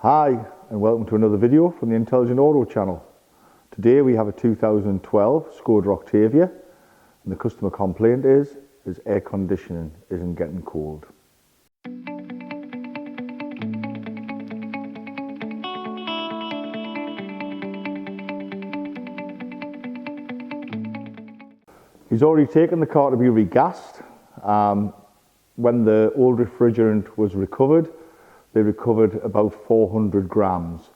Hi and welcome to another video from the Intelligent Auto channel. Today we have a 2012 Skoda Octavia and the customer complaint is air conditioning isn't getting cold. He's already taken the car to be regassed. When the old refrigerant was recovered, they recovered about 400 grams.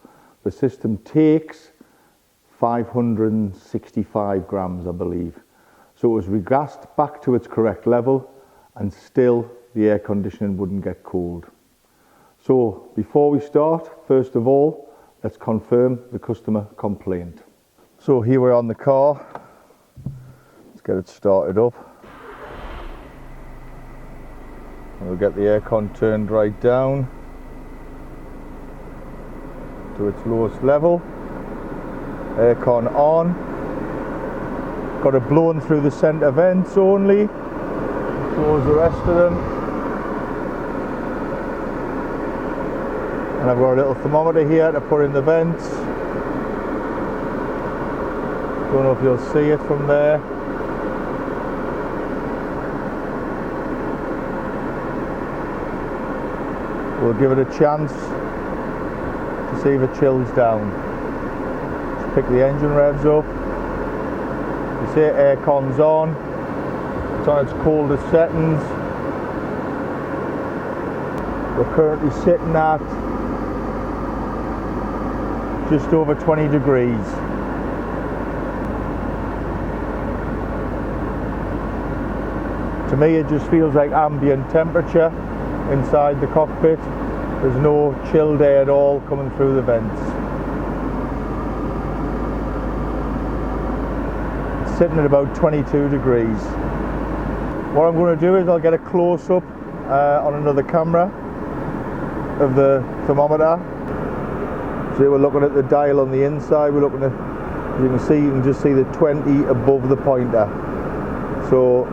The system takes 565 grams, I believe. So it was regassed back to its correct level and still the air conditioning wouldn't get cold. So before we start, first of all, let's confirm the customer complaint. So here we're on the car. Let's get it started up. We'll get the aircon turned right down to its lowest level. Aircon on. Got it blown through the centre vents only. Close the rest of them. And I've got a little thermometer here to put in the vents. Don't know if you'll see it from there. We'll give it a chance to see if it chills down. Just pick the engine revs up. You see aircon's on. It's on its coldest settings. We're currently sitting at just over 20 degrees. To me it just feels like ambient temperature inside the cockpit. There's no chilled air at all coming through the vents. It's sitting at about 22 degrees. What I'm going to do is I'll get a close-up on another camera of the thermometer. So we're looking at the dial on the inside. We're looking at, as you can just see the 20 above the pointer. So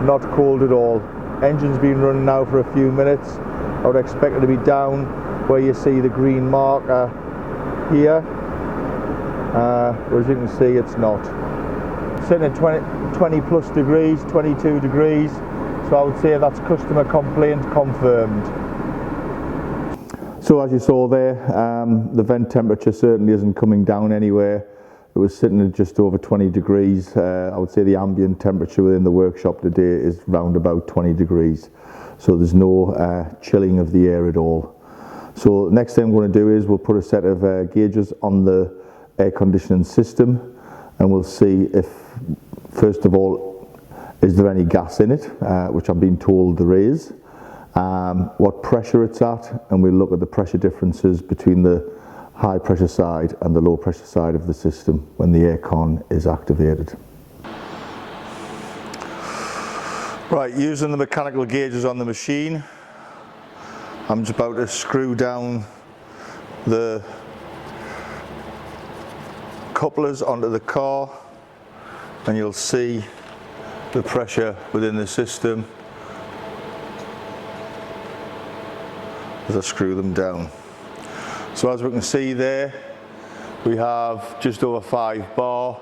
not cold at all. Engine's been running now for a few minutes. I would expect it to be down where you see the green marker here. But as you can see, it's not. Sitting at 20 plus degrees, 22 degrees. So I would say that's customer complaint confirmed. So as you saw there, the vent temperature certainly isn't coming down anywhere. It was sitting at just over 20 degrees. I would say the ambient temperature within the workshop today is round about 20 degrees. So there's no chilling of the air at all. So next thing I'm going to do is we'll put a set of gauges on the air conditioning system and we'll see if, first of all, is there any gas in it, which I've been told there is, what pressure it's at, and we'll look at the pressure differences between the high pressure side and the low pressure side of the system when the aircon is activated. Right, using the mechanical gauges on the machine, I'm just about to screw down the couplers onto the car and you'll see the pressure within the system as I screw them down. So as we can see there, we have just over 5 bar,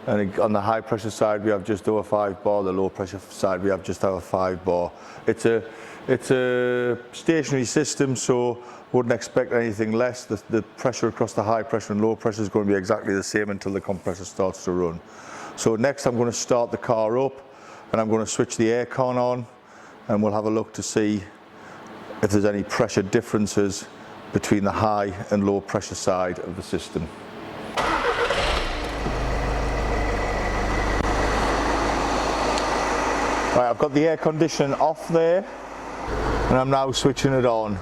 and on the high pressure side we have just over 5 bar, the low pressure side we have just over 5 bar. It's a stationary system, so wouldn't expect anything less. The pressure across the high pressure and low pressure is going to be exactly the same until the compressor starts to run. So next I'm going to start the car up and I'm going to switch the aircon on and we'll have a look to see if there's any pressure differences between the high and low pressure side of the system. Right, I've got the air conditioning off there and I'm now switching it on.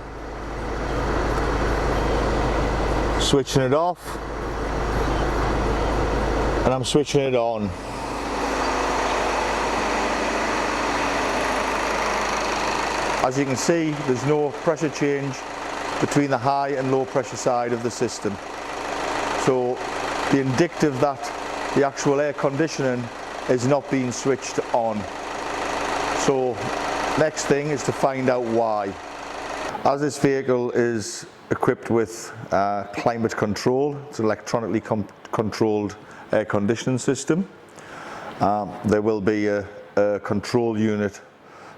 Switching it off and I'm switching it on. As you can see, there's no pressure change between the high and low pressure side of the system. So the indicative that the actual air conditioning is not being switched on. So next thing is to find out why. As this vehicle is equipped with climate control, it's an electronically controlled air conditioning system, there will be a control unit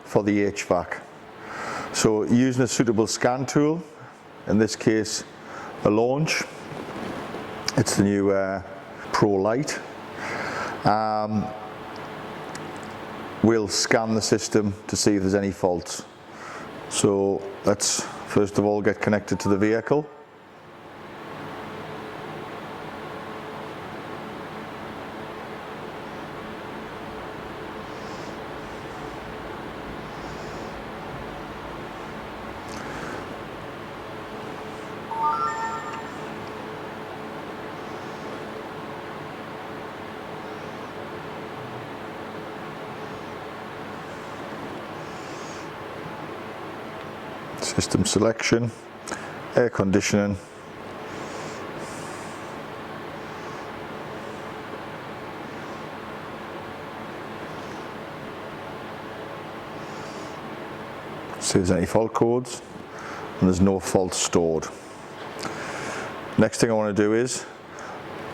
for the HVAC. So using a suitable scan tool, in this case a launch, it's the new Pro Light, we'll scan the system to see if there's any faults. So let's first of all get connected to the vehicle. System selection, air conditioning, see if there's any fault codes, and there's no faults stored. Next thing I want to do is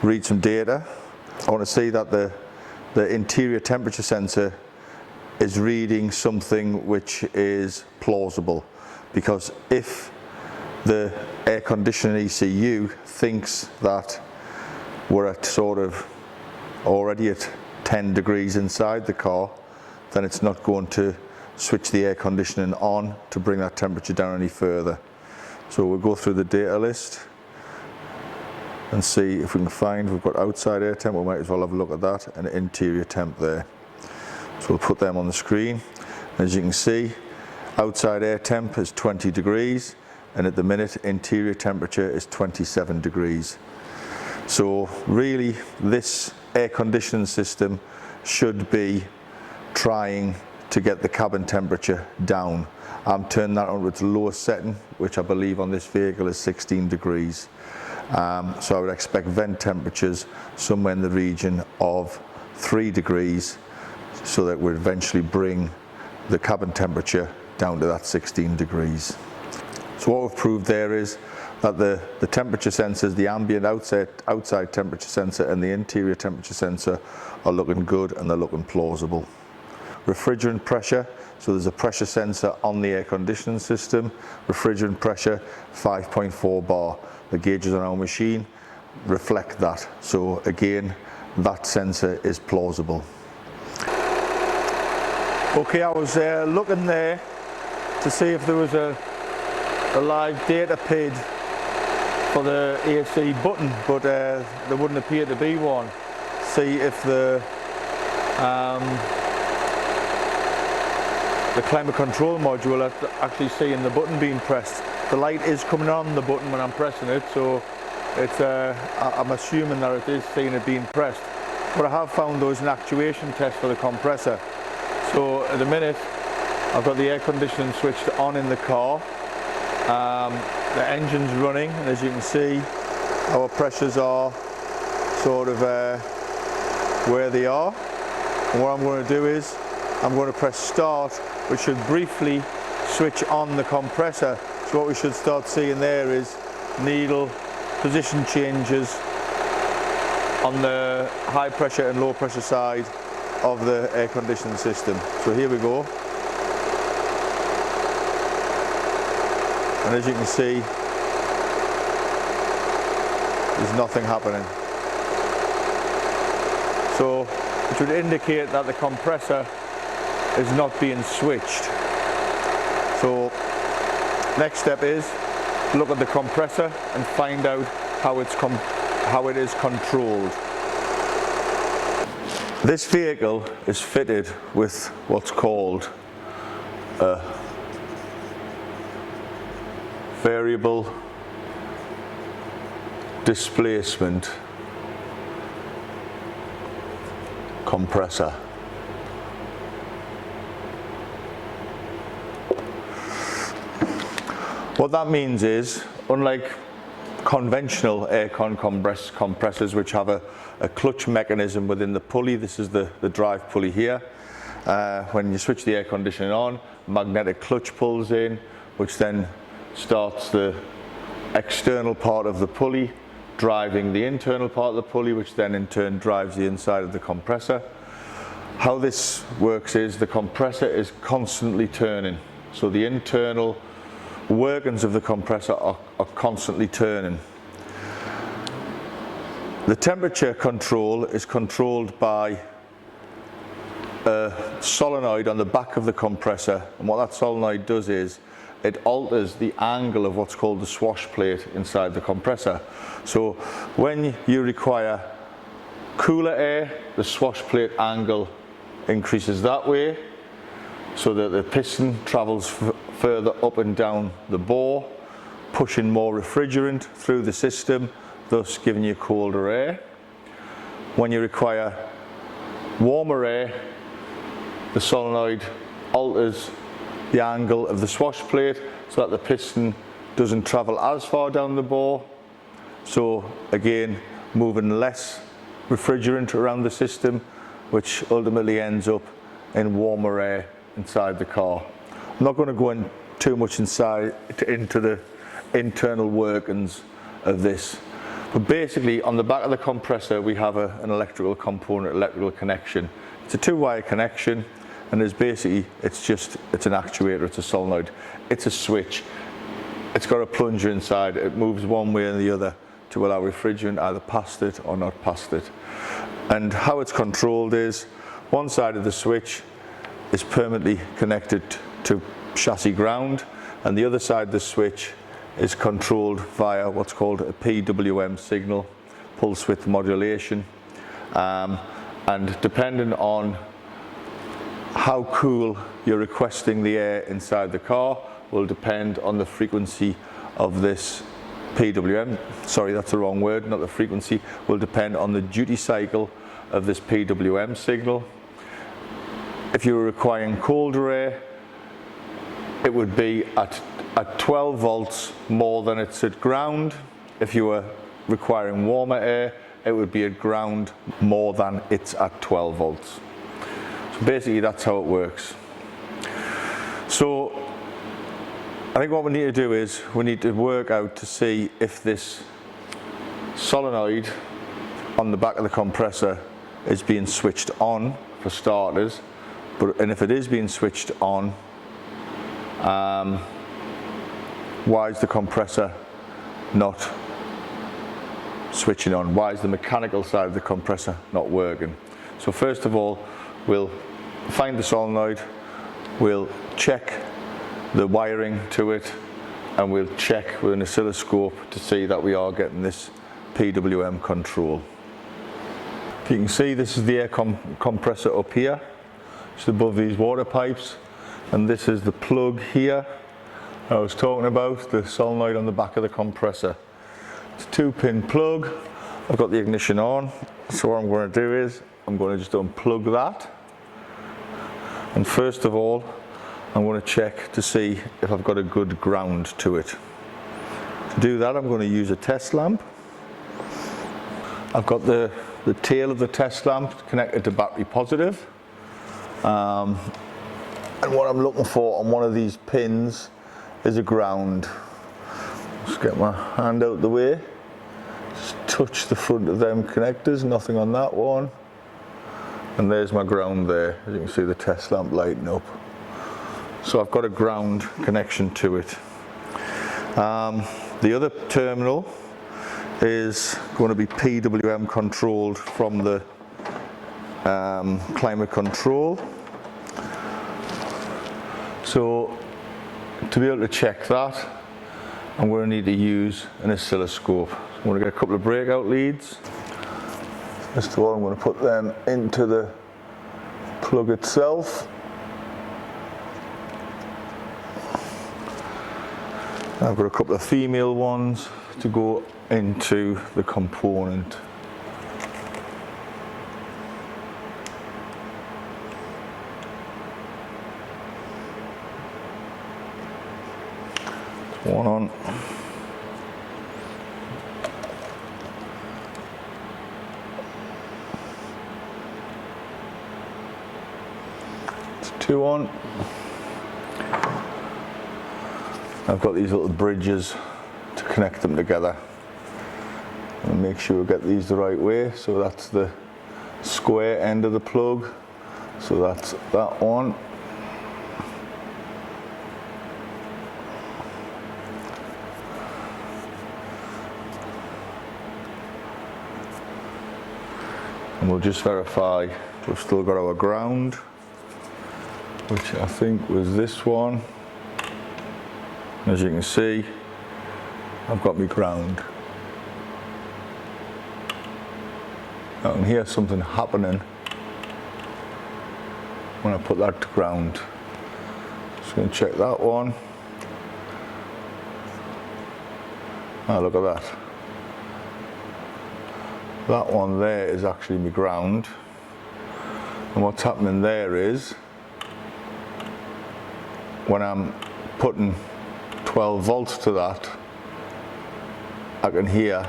read some data. I want to see that the interior temperature sensor is reading something which is plausible. Because if the air conditioning ECU thinks that we're at sort of already at 10 degrees inside the car, then it's not going to switch the air conditioning on to bring that temperature down any further. So we'll go through the data list and see if we can find, we've got outside air temp, we might as well have a look at that, and interior temp there. So we'll put them on the screen. As you can see, outside air temp is 20 degrees, and at the minute interior temperature is 27 degrees. So really this air conditioning system should be trying to get the cabin temperature down. I'm turning that on to its lowest setting, which I believe on this vehicle is 16 degrees. So I would expect vent temperatures somewhere in the region of 3 degrees, so that would eventually bring the cabin temperature down to that 16 degrees. So what we've proved there is that the temperature sensors, the ambient outside temperature sensor and the interior temperature sensor are looking good and they're looking plausible. Refrigerant pressure, so there's a pressure sensor on the air conditioning system. Refrigerant pressure 5.4 bar. The gauges on our machine reflect that. So again, that sensor is plausible. Okay, I was looking there to see if there was a live data pid for the AC button, but there wouldn't appear to be one. See if the climate control module is actually seeing the button being pressed. The light is coming on the button when I'm pressing it, so it's I'm assuming that it is seeing it being pressed. What I have found though is an actuation test for the compressor. So at the minute I've got the air conditioning switched on in the car, the engine's running, and as you can see our pressures are sort of where they are. And what I'm going to do is I'm going to press start, which should briefly switch on the compressor. So what we should start seeing there is needle position changes on the high pressure and low pressure side of the air conditioning system. So here we go. And as you can see, there's nothing happening. So it would indicate that the compressor is not being switched. So next step is to look at the compressor and find out how it is controlled. This vehicle is fitted with what's called a variable displacement compressor. What that means is, unlike conventional aircon compressors which have a clutch mechanism within the pulley, this is the drive pulley here. When you switch the air conditioning on, magnetic clutch pulls in, which then starts the external part of the pulley, driving the internal part of the pulley, which then in turn drives the inside of the compressor. How this works is the compressor is constantly turning, so the internal workings of the compressor are constantly turning. The temperature control is controlled by a solenoid on the back of the compressor, and what that solenoid does is it alters the angle of what's called the swash plate inside the compressor. So when you require cooler air, the swash plate angle increases that way, so that the piston travels further up and down the bore, pushing more refrigerant through the system, thus giving you colder air. When you require warmer air, the solenoid alters the angle of the swash plate so that the piston doesn't travel as far down the bore, so again moving less refrigerant around the system, which ultimately ends up in warmer air inside the car. I'm not going to go in too much into the internal workings of this, but basically on the back of the compressor we have an electrical component, electrical connection. It's a two-wire connection, and it's an actuator, it's a solenoid, it's a switch, it's got a plunger inside, it moves one way or the other to allow refrigerant either past it or not past it. And how it's controlled is one side of the switch is permanently connected to chassis ground, and the other side of the switch is controlled via what's called a PWM signal, pulse width modulation, and depending on how cool you're requesting the air inside the car will depend on the frequency of this PWM, sorry that's the wrong word, not the frequency, will depend on the duty cycle of this PWM signal. If you were requiring colder air, it would be at 12 volts more than it's at ground. If you were requiring warmer air, it would be at ground more than it's at 12 volts. So basically that's how it works. So I think what we need to do is we need to work out to see if this solenoid on the back of the compressor is being switched on for starters, and if it is being switched on, why is the compressor not switching on? Why is the mechanical side of the compressor not working? So first of all, we'll find the solenoid, we'll check the wiring to it, and we'll check with an oscilloscope to see that we are getting this PWM control. If you can see, this is the air compressor up here, just above these water pipes, and this is the plug here I was talking about, the solenoid on the back of the compressor. It's a 2-pin plug. I've got the ignition on, so what I'm going to do is I'm going to just unplug that, and first of all I'm going to check to see if I've got a good ground to it. To do that I'm going to use a test lamp. I've got the tail of the test lamp connected to battery positive, and what I'm looking for on one of these pins is a ground. Just get my hand out the way, just touch the front of them connectors, nothing on that one, and there's my ground there. As you can see, the test lamp lighting up. So I've got a ground connection to it. The other terminal is going to be PWM controlled from the climate control. So to be able to check that, I'm going to need to use an oscilloscope. I'm going to get a couple of breakout leads. First of all, I'm going to put them into the plug itself. I've got a couple of female ones to go into the component. One on. It's 2 on. I've got these little bridges to connect them together. And make sure we get these the right way. So that's the square end of the plug. So that's that one. And we'll just verify we've still got our ground, which I think was this one. As you can see, I've got my ground. I can hear something happening when I put that to ground. Just going to check that one. Ah, look at that. That one there is actually my ground. And what's happening there is, when I'm putting 12 volts to that, I can hear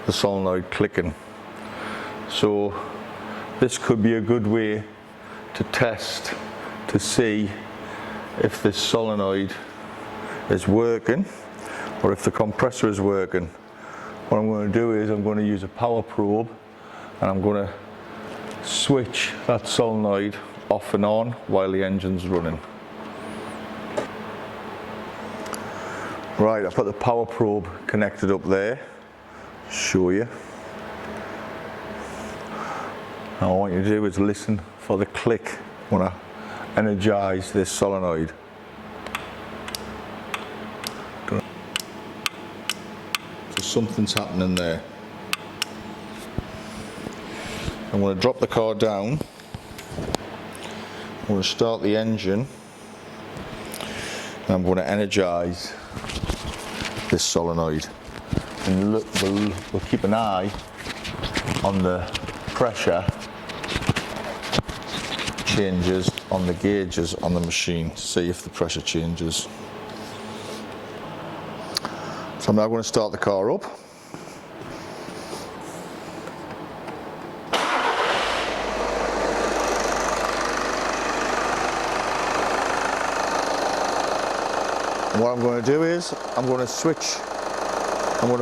the solenoid clicking. So this could be a good way to test to see if this solenoid is working or if the compressor is working. What I'm going to do is I'm going to use a power probe and I'm going to switch that solenoid off and on while the engine's running. Right, I've got the power probe connected up there. Show you. Now what I want you to do is listen for the click when I energize this solenoid. So something's happening there. I'm going to drop the car down. I'm going to start the engine. And I'm going to energize this solenoid. And look, we'll keep an eye on the pressure changes on the gauges on the machine to see if the pressure changes. So I'm now going to start the car up. And what I'm going to do is I'm going to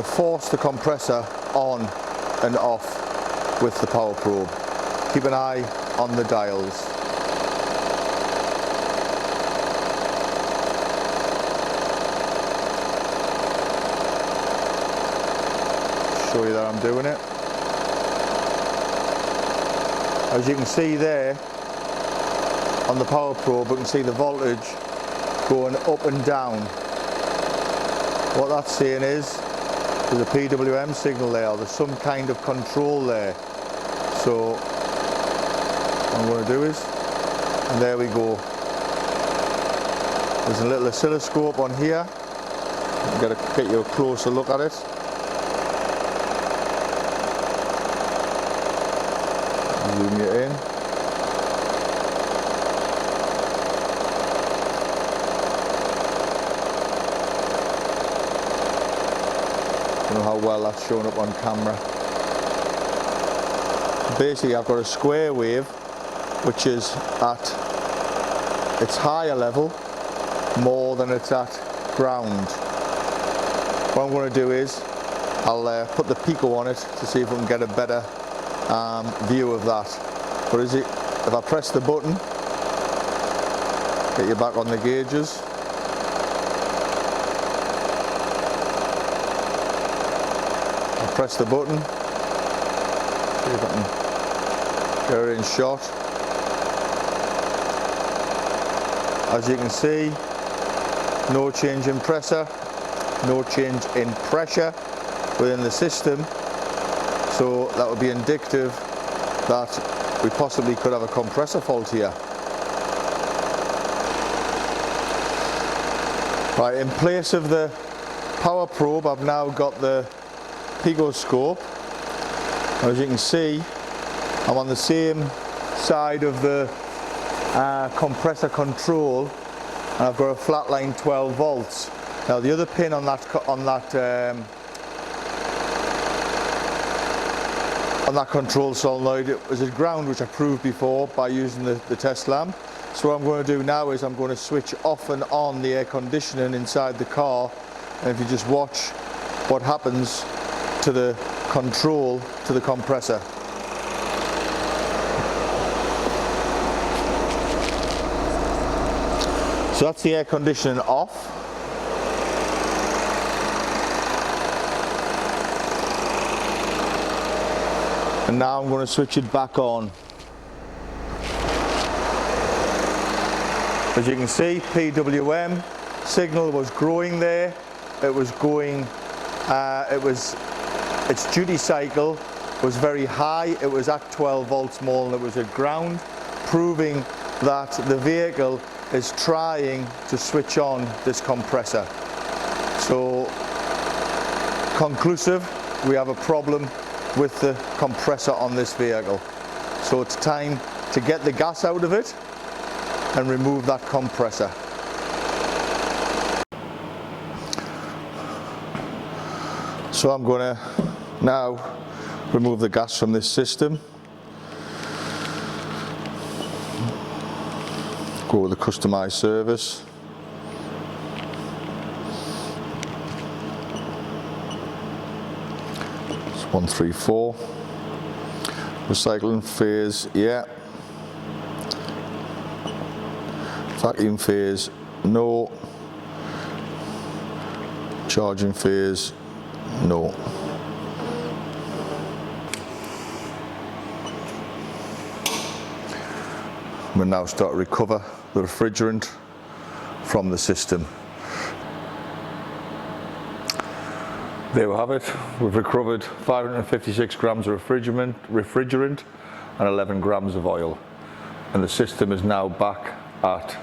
force the compressor on and off with the power probe. Keep an eye on the dials. Show you that I'm doing it. As you can see there on the power probe, you can see the voltage going up and down. What that's saying is there's a PWM signal there, there's some kind of control there. So what I'm going to do is, and there we go. There's a little oscilloscope on here. I'm going to get you a closer look at it. Zoom you in. I don't know how well that's showing up on camera. Basically I've got a square wave which is at its higher level more than it's at ground. What I'm going to do is I'll put the pico on it to see if we can get a better view of that. But if I press the button, get you back on the gauges. I'll press the button, see if I can get it in shot. As you can see, no change in pressure, no change in pressure within the system. So that would be indicative that we possibly could have a compressor fault here. Right, in place of the power probe, I've now got the picoscope. As you can see, I'm on the same side of the compressor control, and I've got a flat line 12 volts. Now the other pin on that control solenoid, it was a ground which I proved before by using the test lamp. So what I'm going to do now is I'm going to switch off and on the air conditioning inside the car, and if you just watch what happens to the control to the compressor. So that's the air conditioning off. And now I'm going to switch it back on. As you can see, PWM signal was growing there. It was going, its duty cycle was very high. It was at 12 volts more than it was at ground, proving that the vehicle is trying to switch on this compressor. So, conclusive, we have a problem with the compressor on this vehicle. So it's time to get the gas out of it and remove that compressor. So I'm going to now remove the gas from this system. Go with the customized service. It's 134. Recycling phase, yeah. Vacuum phase, no. Charging phase, no. We'll now start to recover the refrigerant from the system. There we have it. We've recovered 556 grams of refrigerant and 11 grams of oil. And the system is now back at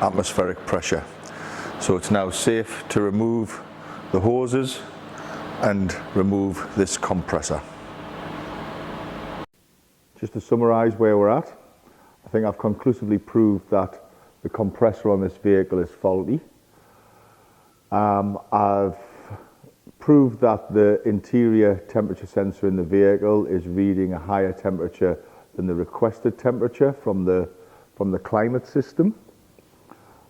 atmospheric pressure. So it's now safe to remove the hoses and remove this compressor. Just to summarise where we're at, I think I've conclusively proved that the compressor on this vehicle is faulty. I've proved that the interior temperature sensor in the vehicle is reading a higher temperature than the requested temperature from the climate system.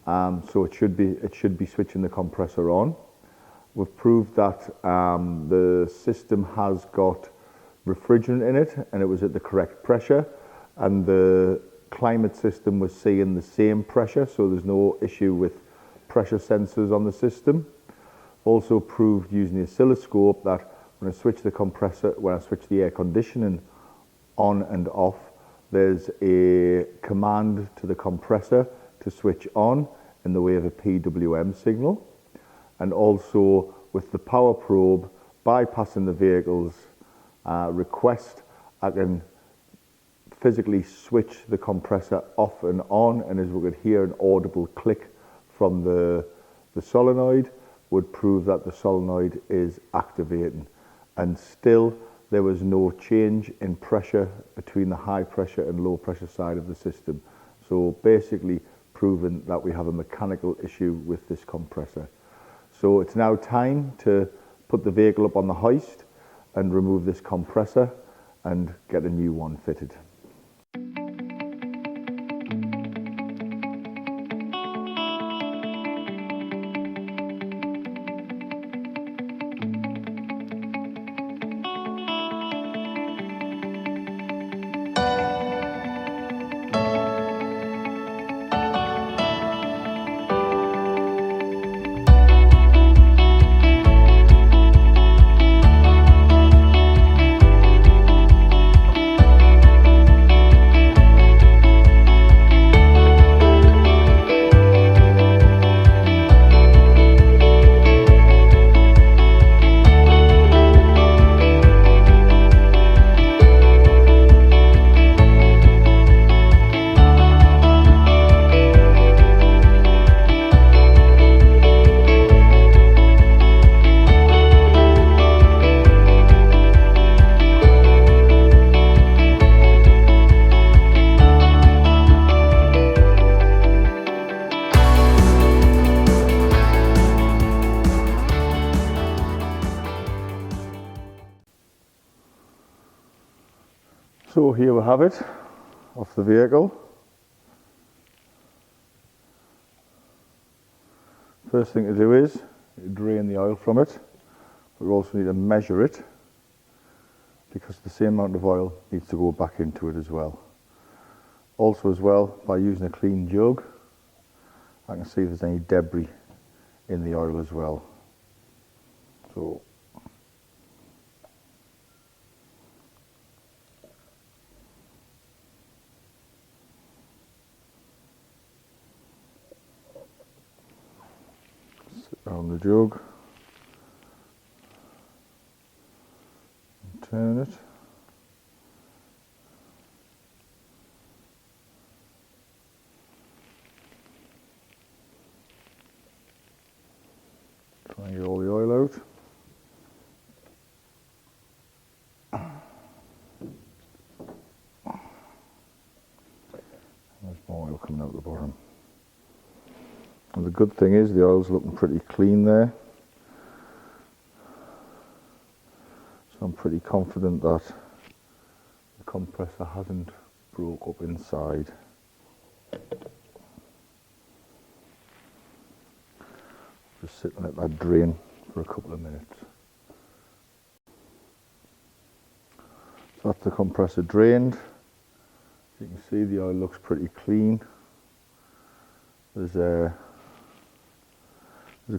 So it should be switching the compressor on. We've proved that the system has got refrigerant in it and it was at the correct pressure, and the climate system was seeing the same pressure, so there's no issue with pressure sensors on the system. Also proved using the oscilloscope that when I switch the compressor, when I switch the air conditioning on and off, there's a command to the compressor to switch on in the way of a PWM signal. And also with the power probe bypassing the vehicle's request, I can physically switch the compressor off and on, and as we could hear an audible click from the solenoid, would prove that the solenoid is activating. And still there was no change in pressure between the high pressure and low pressure side of the system. So basically proven that we have a mechanical issue with this compressor. So it's now time to put the vehicle up on the hoist and remove this compressor and get a new one fitted. So here we have it off the vehicle. First thing to do is drain the oil from it. We also need to measure it, because the same amount of oil needs to go back into it as well. Also as well, by using a clean jug, I can see if there's any debris in the oil as well. So sit down the jug and turn it. Try and get all the oil out. There's more oil coming out the bottom. And the good thing is the oil's looking pretty clean there. So I'm pretty confident that the compressor hasn't broke up inside. Just sit and let that drain for a couple of minutes. So that's the compressor drained. You can see the oil looks pretty clean. There's a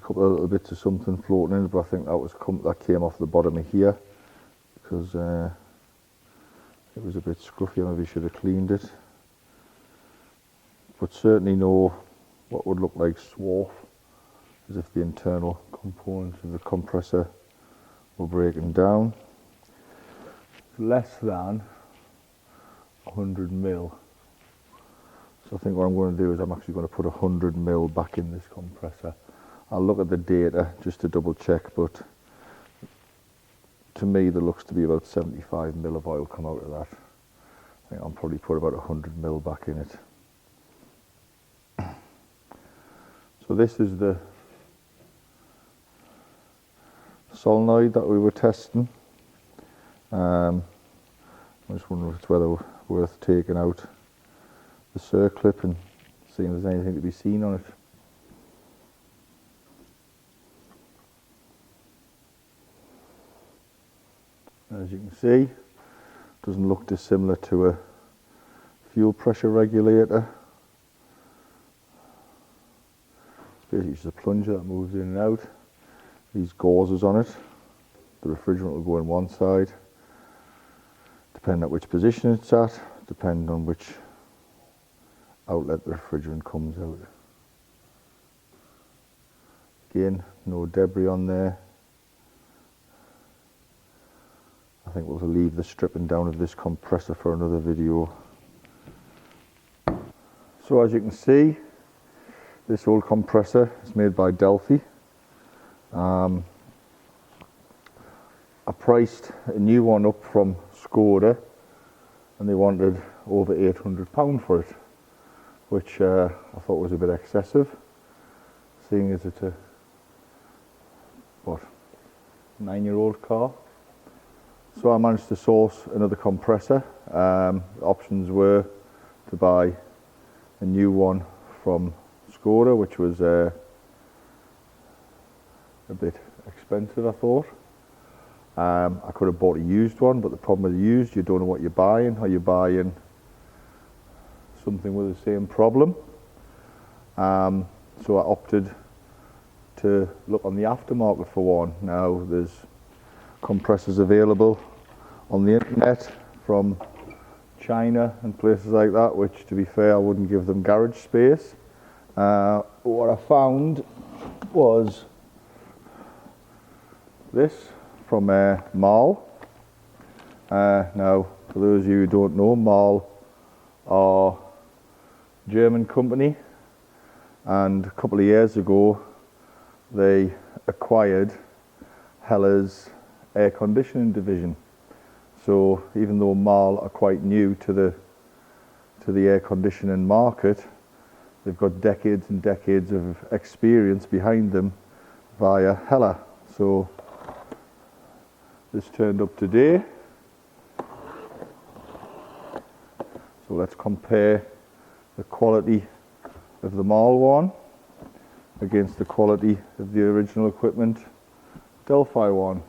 couple of little bits of something floating in it, but I think that came off the bottom of here because it was a bit scruffy. I maybe should have cleaned it. But certainly no what would look like swarf, as if the internal components of the compressor were breaking down. Less than 100 mil. So I think what I'm going to do is I'm actually going to put 100 mil back in this compressor. I'll look at the data just to double check, but to me there looks to be about 75 mil of oil come out of that. I think I'll probably put about 100 mil back in it. So this is the solenoid that we were testing. I'm just wondering if it's worth taking out the circlip and seeing if there's anything to be seen on it. As you can see, it doesn't look dissimilar to a fuel pressure regulator. It's basically just a plunger that moves in and out. These gauzes on it. The refrigerant will go in one side, depending on which position it's at, depending on which outlet the refrigerant comes out. Again, no debris on there. I think we'll leave the stripping down of this compressor for another video. So as you can see, this old compressor is made by Delphi. I priced a new one up from Skoda and they wanted over £800 for it, which I thought was a bit excessive, seeing as it's a 9-year-old car. So I managed to source another compressor. The options were to buy a new one from Skoda, which was a bit expensive, I thought. I could have bought a used one, but the problem with the used, you don't know what you're buying. Are you buying something with the same problem? So I opted to look on the aftermarket for one. Now there's compressors available on the internet from China and places like that, which to be fair I wouldn't give them garage space. What I found was this from MAHLE. Now for those of you who don't know, MAHLE are a German company, and a couple of years ago they acquired Heller's air conditioning division. So even though MAHLE are quite new to the air conditioning market, they've got decades and decades of experience behind them via Heller. So this turned up today. So let's compare the quality of the MAHLE one against the quality of the original equipment, Delphi one.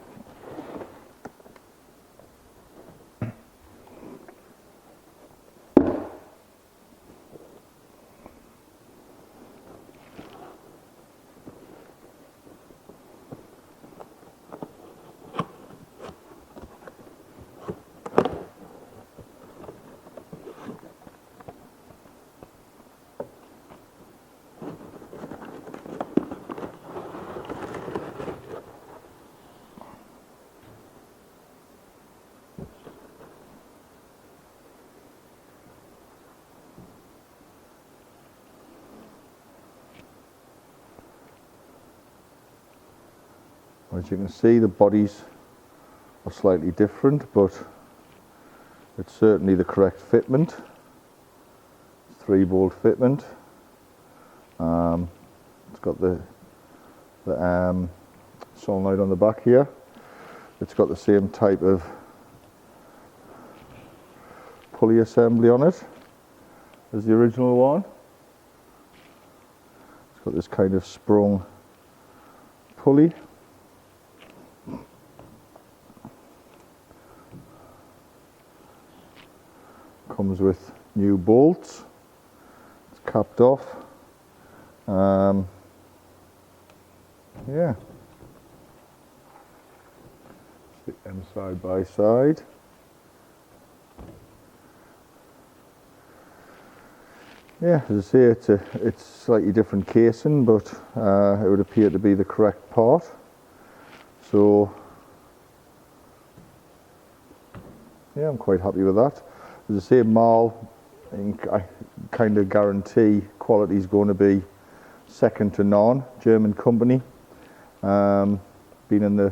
As you can see, the bodies are slightly different, but it's certainly the correct fitment. It's 3-bolt fitment. It's got the solenoid on the back here. It's got the same type of pulley assembly on it as the original one. It's got this kind of sprung pulley. Comes with new bolts. It's capped off. Yeah. Stick them side by side. Yeah, as I say, it's slightly different casing, but it would appear to be the correct part. So yeah, I'm quite happy with that. As I say, MAHLE, I kind of guarantee quality is going to be second to none. German company, been in the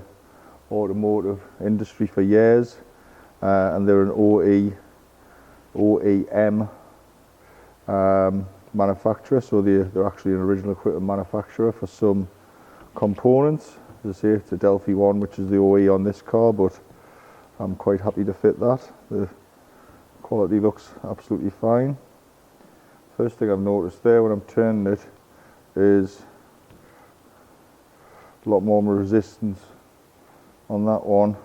automotive industry for years, and they're an OEM manufacturer, so they're actually an original equipment manufacturer for some components. As I say, it's a Delphi one, which is the OE on this car, but I'm quite happy to fit that. The quality looks absolutely fine. First thing I've noticed there when I'm turning it is a lot more resistance on that one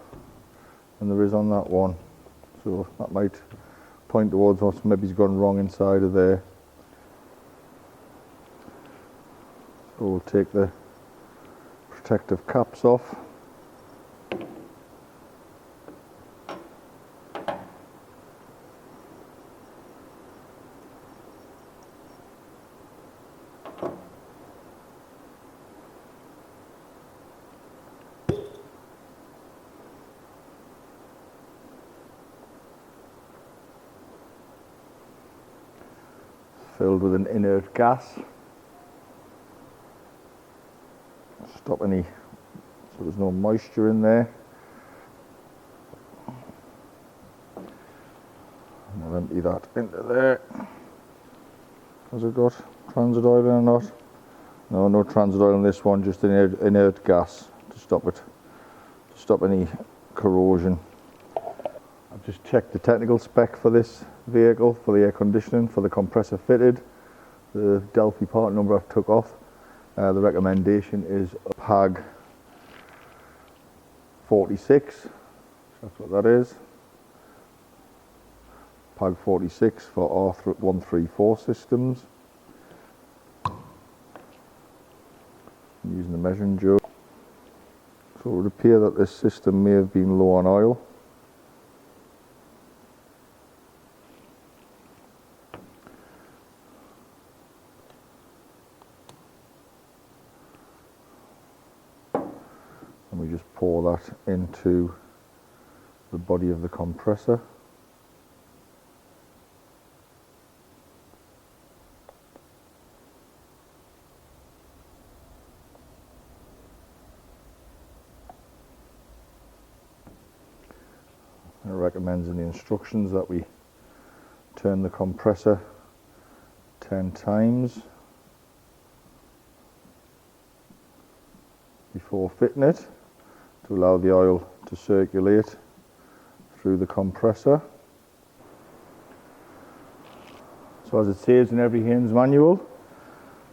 than there is on that one. So that might point towards what maybe's gone wrong inside of there. So we'll take the protective caps off. Filled with an inert gas. Stop any, so there's no moisture in there. And I'll empty that into there. Has it got transit oil in or not? No, no transit oil in this one, just inert gas to stop it, to stop any corrosion. I've just checked the technical spec for this vehicle, for the air conditioning, for the compressor fitted. The Delphi part number I've took off. The recommendation is a PAG 46. That's what that is. PAG 46 for R134 systems. I'm using the measuring jug. So it would appear that this system may have been low on oil. And we just pour that into the body of the compressor. It recommends in the instructions that we turn the compressor 10 times before fitting it to allow the oil to circulate through the compressor. So as it says in every Haynes manual,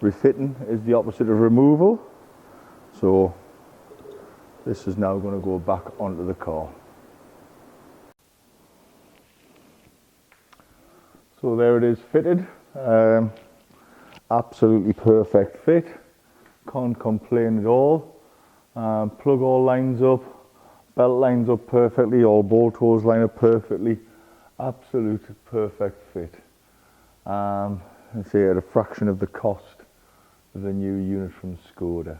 refitting is the opposite of removal. So this is now going to go back onto the car. So there it is fitted. Absolutely perfect fit. Can't complain at all. Plug all lines up. Belt lines up perfectly. All bolt holes line up perfectly. Absolute perfect fit. Let's say at a fraction of the cost of the new unit from Skoda.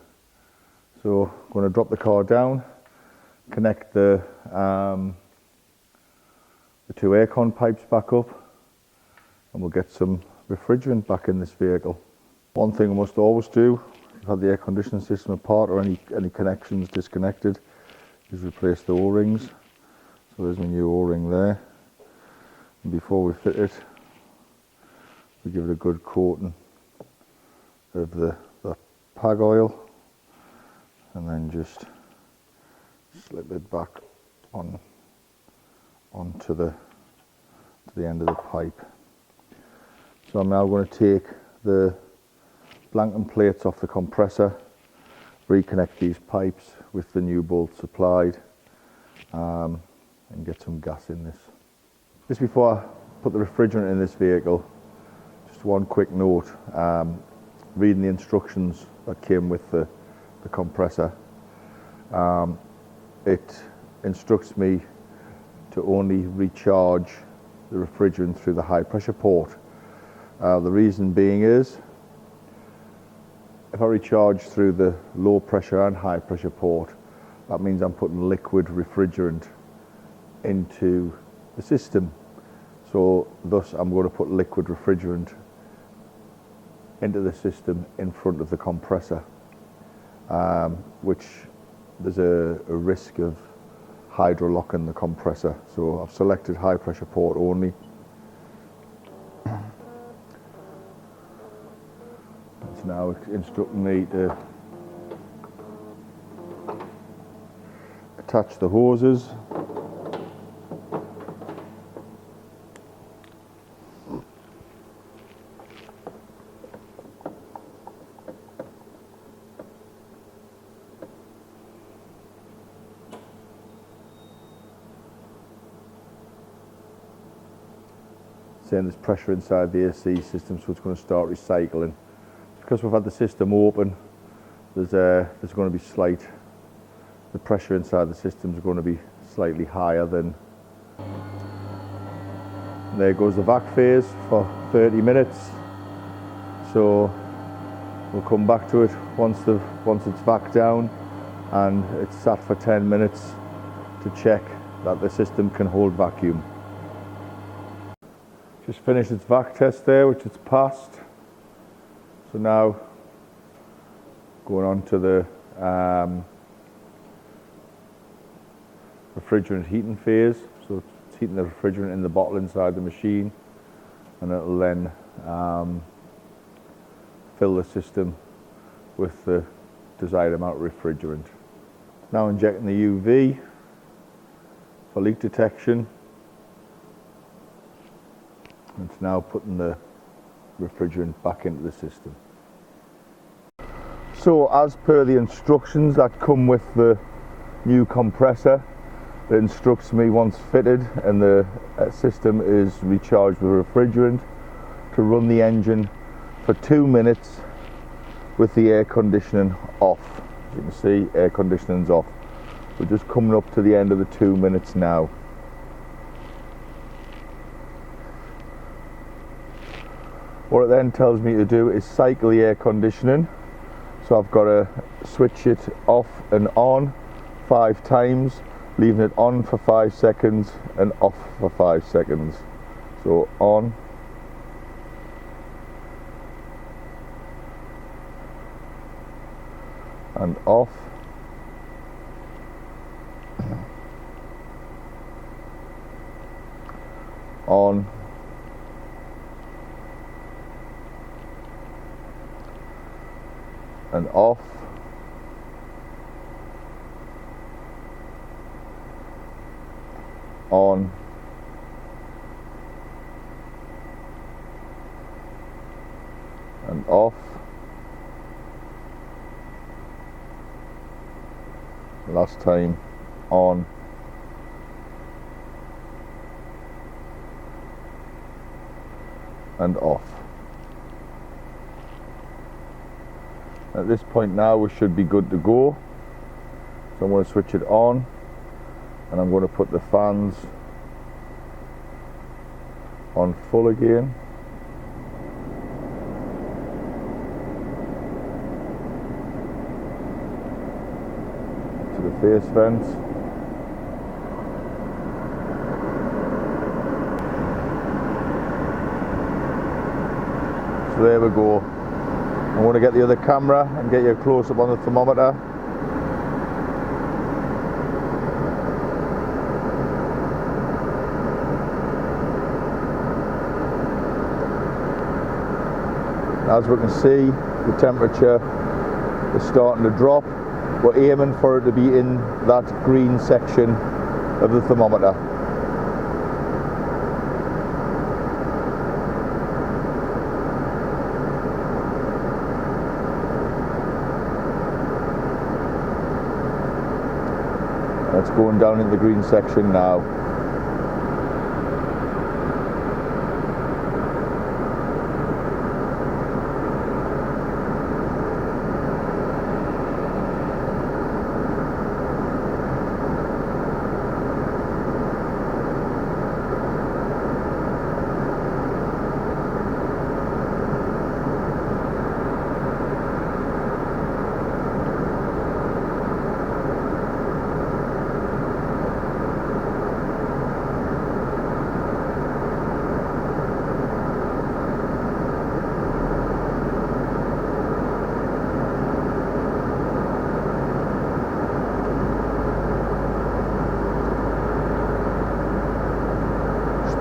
So I'm going to drop the car down, connect the two aircon pipes back up, and we'll get some refrigerant back in this vehicle. One thing I must always do, if you've had the air conditioning system apart or any connections disconnected, is replace the O-rings. So there's my new O-ring there. And before we fit it, we give it a good coating of the pag oil, and then just slip it back onto the end of the pipe. So I'm now going to take the blanking plates off the compressor, reconnect these pipes with the new bolts supplied, and get some gas in this. Just before I put the refrigerant in this vehicle, just one quick note. Reading the instructions that came with the compressor, it instructs me to only recharge the refrigerant through the high pressure port. The reason being is, if I recharge through the low pressure and high pressure port, that means I'm putting liquid refrigerant into the system. So thus I'm going to put liquid refrigerant into the system in front of the compressor, which there's a risk of hydrolocking the compressor. So I've selected high pressure port only. It's now instructing me to attach the hoses. Saying there's pressure inside the AC system, so it's going to start recycling. Because we've had the system open, there's going to be the pressure inside the system is going to be slightly higher than. And there goes the vac phase for 30 minutes. So we'll come back to it once it's vac down, and it's sat for 10 minutes to check that the system can hold vacuum. Just finished its vac test there, which it's passed. So now going on to the refrigerant heating phase. So it's heating the refrigerant in the bottle inside the machine, and it'll then fill the system with the desired amount of refrigerant. Now injecting the UV for leak detection. It's now putting the refrigerant back into the system. So as per the instructions that come with the new compressor, it instructs me once fitted and the system is recharged with refrigerant to run the engine for 2 minutes with the air conditioning off. As you can see, air conditioning's off. We're just coming up to the end of the 2 minutes now. What it then tells me to do is cycle the air conditioning. So I've got to switch it off and on 5 times, leaving it on for 5 seconds and off for 5 seconds. So on, and off, on, and off, on, and off, last time, on, and off. At this point now we should be good to go. So I'm going to switch it on, and I'm going to put the fans on full again. To the face vents. So there we go. I'm going to get the other camera and get you a close up on the thermometer. As we can see, the temperature is starting to drop. We're aiming for it to be in that green section of the thermometer. It's going down in the green section now.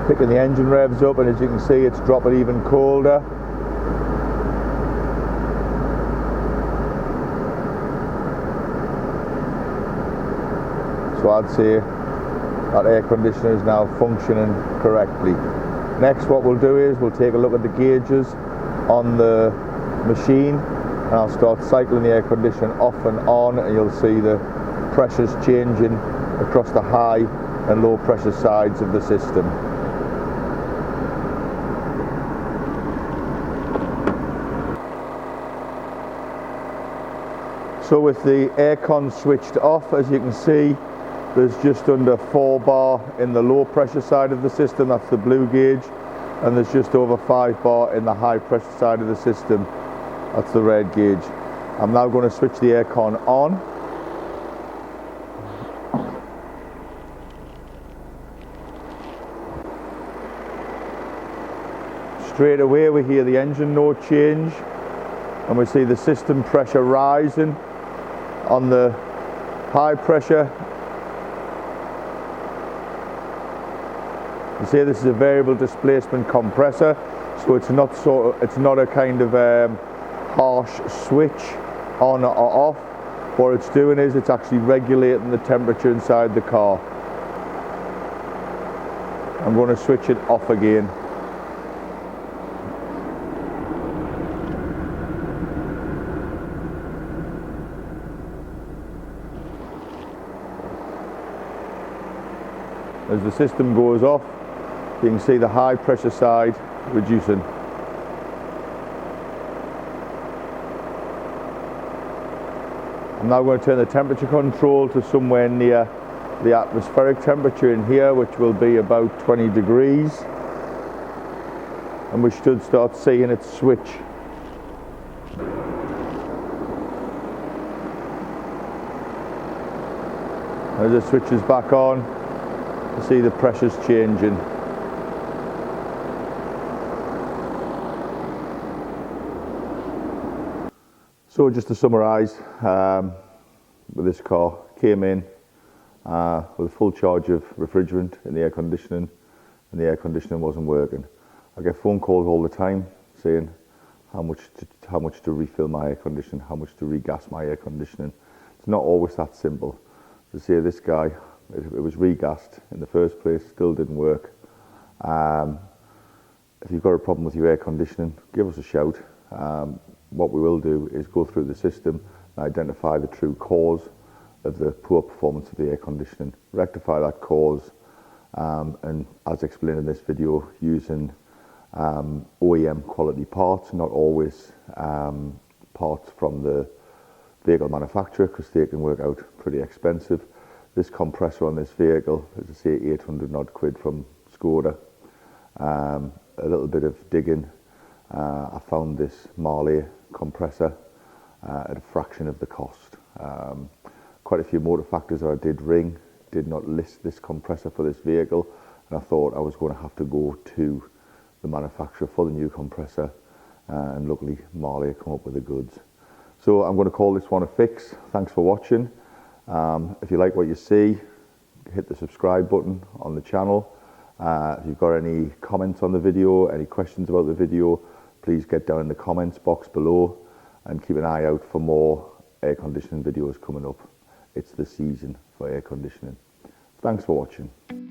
Picking the engine revs up, and as you can see, it's dropping even colder. So I'd say that air conditioner is now functioning correctly. Next, what we'll do is we'll take a look at the gauges on the machine, and I'll start cycling the air conditioner off and on, and you'll see the pressures changing across the high and low pressure sides of the system. So with the aircon switched off, as you can see, there's just under 4 bar in the low pressure side of the system, that's the blue gauge, and there's just over 5 bar in the high pressure side of the system, that's the red gauge. I'm now going to switch the aircon on. Straight away we hear the engine note change, and we see the system pressure rising. On the high pressure, you see this is a variable displacement compressor, so it's not a kind of harsh switch on or off. What it's doing is it's actually regulating the temperature inside the car. I'm going to switch it off again. As the system goes off, you can see the high pressure side reducing. I'm now going to turn the temperature control to somewhere near the atmospheric temperature in here, which will be about 20 degrees. And we should start seeing it switch. As it switches back on, you see the pressures changing. So just to summarise, with this car, came in with a full charge of refrigerant in the air conditioning, and the air conditioning wasn't working. I get phone calls all the time saying how much to refill my air conditioning, how much to regas my air conditioning. It's not always that simple. To say this guy, it was regassed in the first place, still didn't work. If you've got a problem with your air conditioning, give us a shout. What we will do is go through the system and identify the true cause of the poor performance of the air conditioning, rectify that cause, and as explained in this video, using OEM quality parts, not always parts from the vehicle manufacturer, because they can work out pretty expensive. This compressor on this vehicle, as I say, 800 odd quid from Skoda. A little bit of digging, I found this MAHLE compressor at a fraction of the cost. Quite a few motor factors that I did ring did not list this compressor for this vehicle, and I thought I was going to have to go to the manufacturer for the new compressor, and luckily MAHLE come up with the goods. So I'm going to call this one a fix. Thanks for watching. If you like what you see, hit the subscribe button on the channel. If you've got any comments on the video, any questions about the video, please get down in the comments box below, and keep an eye out for more air conditioning videos coming up. It's the season for air conditioning. Thanks for watching.